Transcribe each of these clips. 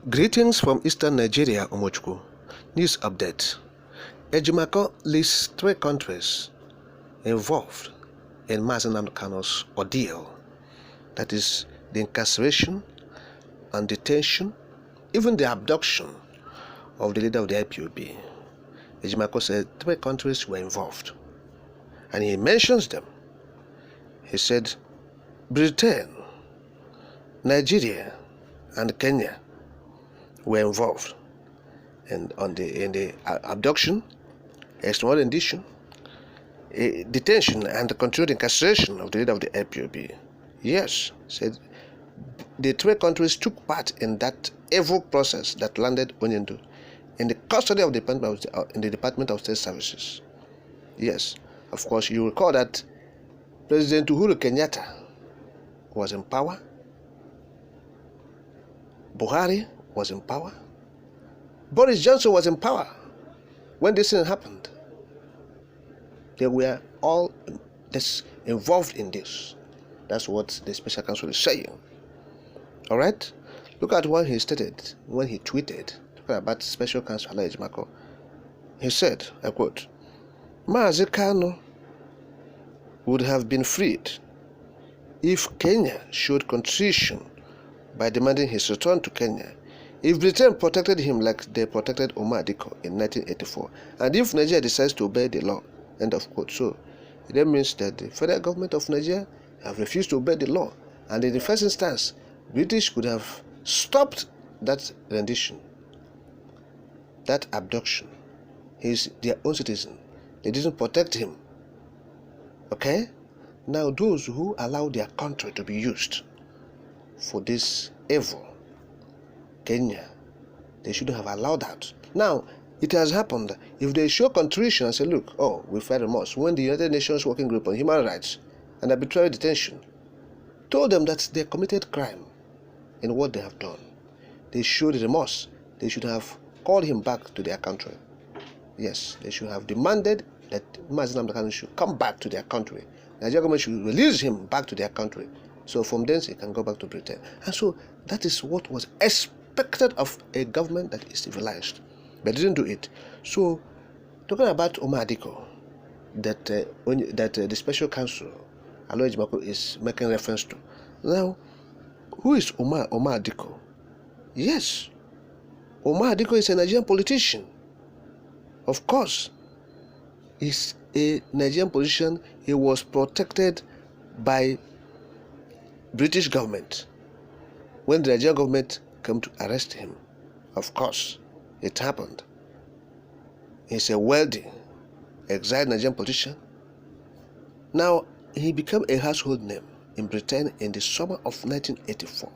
Greetings from Eastern Nigeria, Omochukwu. News update. Ejimako lists 3 countries involved in Nnamdi Kanu'S ordeal. That is the incarceration and detention, even the abduction of the leader of the IPOB. Ejimako said 3 countries were involved. And he mentions them. He said Britain, Nigeria, and Kenya were involved in the abduction, extraordinary rendition, detention, and the continued incarceration of the leader of the IPOB. Yes, said the 3 countries took part in that evil process that landed Onyendo in the custody of the Department of State Services. Yes, of course, you recall that President Uhuru Kenyatta was in power. Buhari was in power. Boris Johnson was in power when this thing happened. They were all involved in this. That's what the special counsel is saying. All right? Look at what he stated when he tweeted about special counsel Ejimako. He said, I quote, Mazi Kanu would have been freed if Kenya showed contrition by demanding his return to Kenya, if Britain protected him like they protected Nnamdi in 1984, and if Nigeria decides to obey the law. End of quote. So that means that the federal government of Nigeria have refused to obey the law, and in the first instance, British could have stopped that rendition, that abduction. He's their own citizen. They didn't protect him. Okay? Now those who allow their country to be used for this evil, Kenya, they shouldn't have allowed that. Now, it has happened. If they show contrition and say, look, we felt remorse, when the United Nations Working Group on Human Rights and Arbitrary Detention told them that they committed crime in what they have done, they showed remorse. They should have called him back to their country. Yes, they should have demanded that Nnamdi Kanu should come back to their country. The Nigerian government should release him back to their country. So from thence he can go back to Britain. And so that is what was expected of a government that is civilized. But didn't do it. So talking about Nnamdi, that the special counsel Ejimako is making reference to. Now, who is Nnamdi? Yes, Nnamdi is a Nigerian politician. Of course, he's a Nigerian politician. He was protected by British government when the Nigerian government came to arrest him. Of course, it happened. He's a wealthy, exiled Nigerian politician. Now, he became a household name in Britain in the summer of 1984.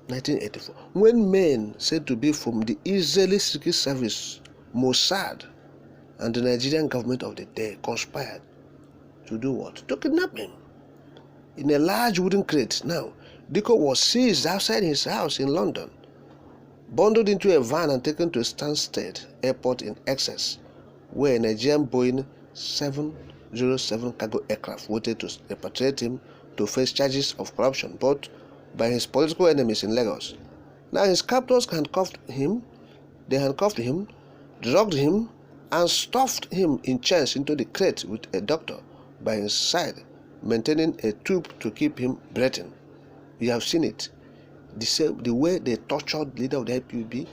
1984, when men said to be from the Israeli Secret Service, Mossad, and the Nigerian government of the day conspired to do what? To kidnap him in a large wooden crate. Now, Diko was seized outside his house in London, bundled into a van and taken to Stansted Airport in Essex, where a Nigerian Boeing 707 cargo aircraft waited to repatriate him to face charges of corruption brought by his political enemies in Lagos. Now, his captors handcuffed him, drugged him, and stuffed him in chains into the crate with a doctor by his side, maintaining a tube to keep him breathing. You have seen it. The way they tortured the leader of the IPOB,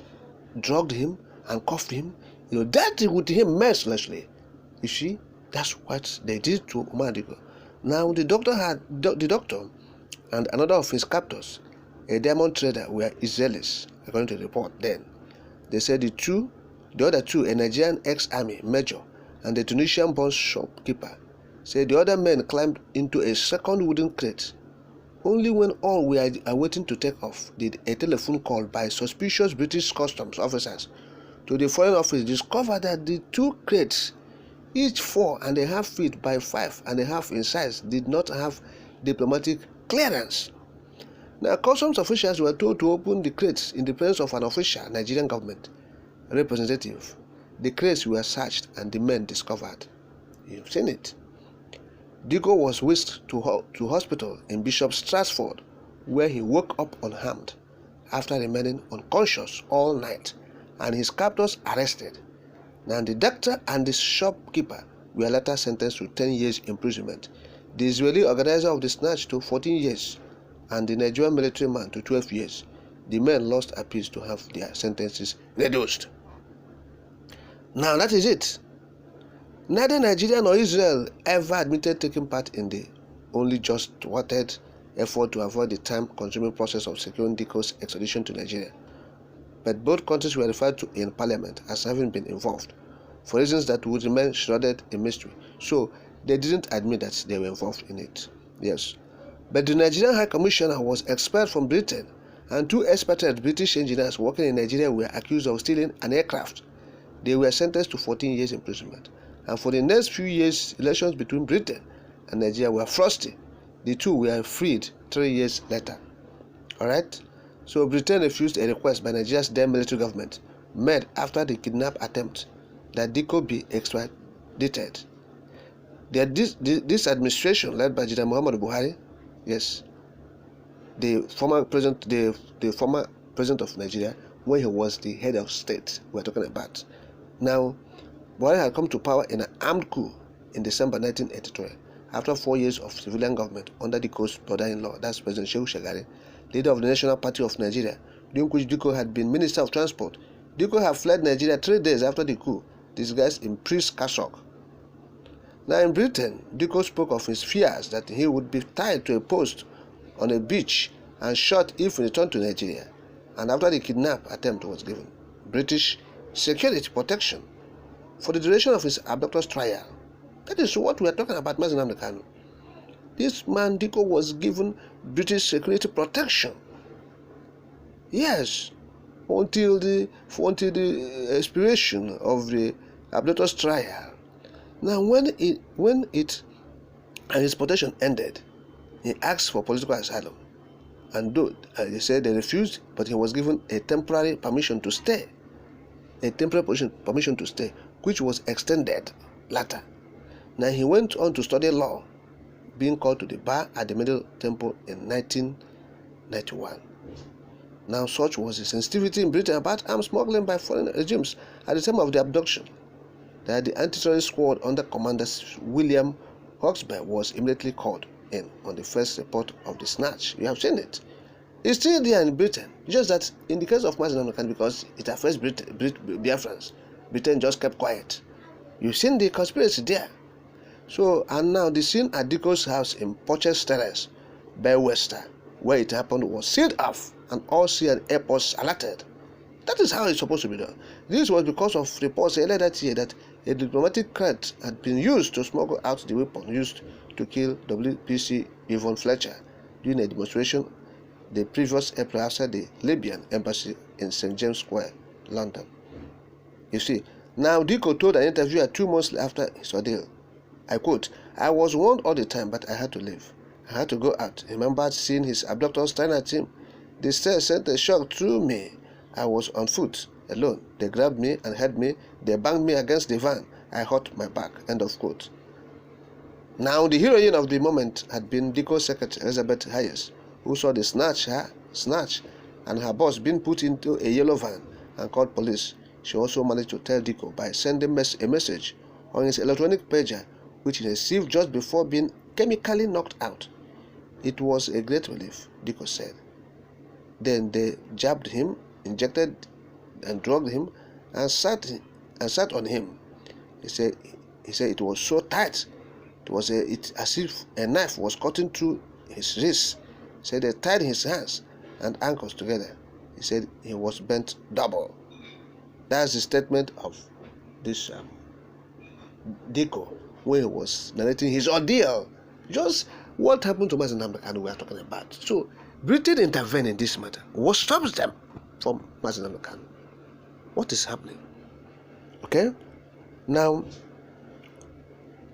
drugged him and cuffed him, dealt with him mercilessly. You see, that's what they did to Nnamdi. Now the doctor and another of his captors, a diamond trader, were Israelis, according to the report then. They said the other two, a Nigerian ex-army major and a Tunisian-born shopkeeper, said the other men climbed into a second wooden crate. Only when all were waiting to take off did a telephone call by suspicious British customs officers to the Foreign Office discover that the 2 crates, each 4.5 feet by 5.5 in size, did not have diplomatic clearance. Now, customs officials were told to open the crates in the presence of an official Nigerian government representative. The crates were searched and the men discovered. You've seen it. Diko was whisked to hospital in Bishop Stratford, where he woke up unharmed after remaining unconscious all night, and his captors arrested. Now the doctor and the shopkeeper were later sentenced to 10 years imprisonment. The Israeli organizer of the snatch to 14 years, and the Nigerian military man to 12 years. The men lost appeals to have their sentences reduced. Now that is it. Neither Nigeria nor Israel ever admitted taking part in the only just wanted effort to avoid the time-consuming process of securing Diko's extradition to Nigeria. But both countries were referred to in parliament as having been involved, for reasons that would remain shrouded in mystery. So they didn't admit that they were involved in it. Yes. But the Nigerian High Commissioner was expelled from Britain, and 2 expatriate British engineers working in Nigeria were accused of stealing an aircraft. They were sentenced to 14 years imprisonment. And for the next few years, relations between Britain and Nigeria were frosty. The two were freed 3 years later. Alright? So Britain refused a request by Nigeria's then military government made after the kidnap attempt that Diko be extradited. This administration, led by General Muhammadu Buhari, yes, the former president of Nigeria, when he was the head of state, we're talking about. Now, Buhari had come to power in an armed coup in December 1983, after 4 years of civilian government under Diko's brother-in-law, that's President Shehu Shagari, leader of the National Party of Nigeria, during which Diko had been Minister of Transport. Diko had fled Nigeria 3 days after the coup, disguised in priest cassock. Now in Britain, Diko spoke of his fears that he would be tied to a post on a beach and shot if he returned to Nigeria, and after the kidnap attempt was given British security protection for the duration of his abductor's trial. That is what we are talking about, Nnamdi Kanu. This man Diko was given British security protection. Yes, until the expiration of the abductor's trial. Now, when his protection ended, he asked for political asylum, and though they said they refused, but he was given a temporary permission to stay. Which was extended later. Now he went on to study law, being called to the bar at the Middle Temple in 1991. Now such was the sensitivity in Britain about arms smuggling by foreign regimes at the time of the abduction, that the anti-terrorist squad under Commander William Hawksby was immediately called in on the first report of the snatch. You have seen it. It's still there in Britain. Just that in the case of Nnamdi Kanu, because it affects Biafrans, Britain just kept quiet. You've seen the conspiracy there. So, and now the scene at Diko's house in Purchase Terrace, Wester, where it happened, was sealed off and all sea and airports alerted. That is how it's supposed to be done. This was because of reports earlier that year that a diplomatic cart had been used to smuggle out the weapon used to kill WPC Yvonne Fletcher during a demonstration the previous April outside the Libyan embassy in St. James Square, London. You see, now Diko told an interviewer 2 months after his ordeal, I quote, "I was warned all the time, but I had to leave. I had to go out. He remembered seeing his abductors staring at him. The stairs sent a shock through me. I was on foot, alone. They grabbed me and held me. They banged me against the van. I hurt my back." End of quote. Now, the heroine of the moment had been Diko's secretary, Elizabeth Hayes, who saw the snatch and her boss being put into a yellow van and called police. She also managed to tell Diko by sending a message on his electronic pager, which he received just before being chemically knocked out. It was a great relief, Diko said. Then they jabbed him, injected and drugged him, and sat on him. He said it was so tight. It was as if a knife was cutting through his wrists. He said they tied his hands and ankles together. He said he was bent double. That's the statement of this Diko when he was narrating his ordeal. Just what happened to Nnamdi Kanu we are talking about. So Britain intervened in this matter. What stops them from Nnamdi Kanu? What is happening? Okay? Now,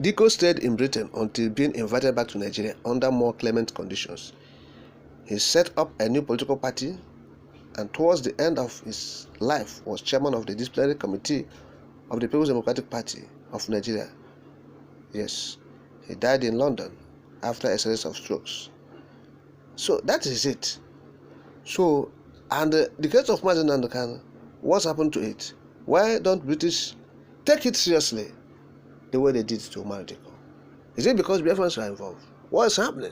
Diko stayed in Britain until being invited back to Nigeria under more clement conditions. He set up a new political party, and towards the end of his life was chairman of the disciplinary committee of the People's Democratic Party of Nigeria. Yes, he died in London after a series of strokes. So that is it. So And the case of Mazi Nnamdi Kanu, what's happened to it? Why don't British take it seriously the way they did to Omar Diko? Is it because Biafrans are involved? What is happening?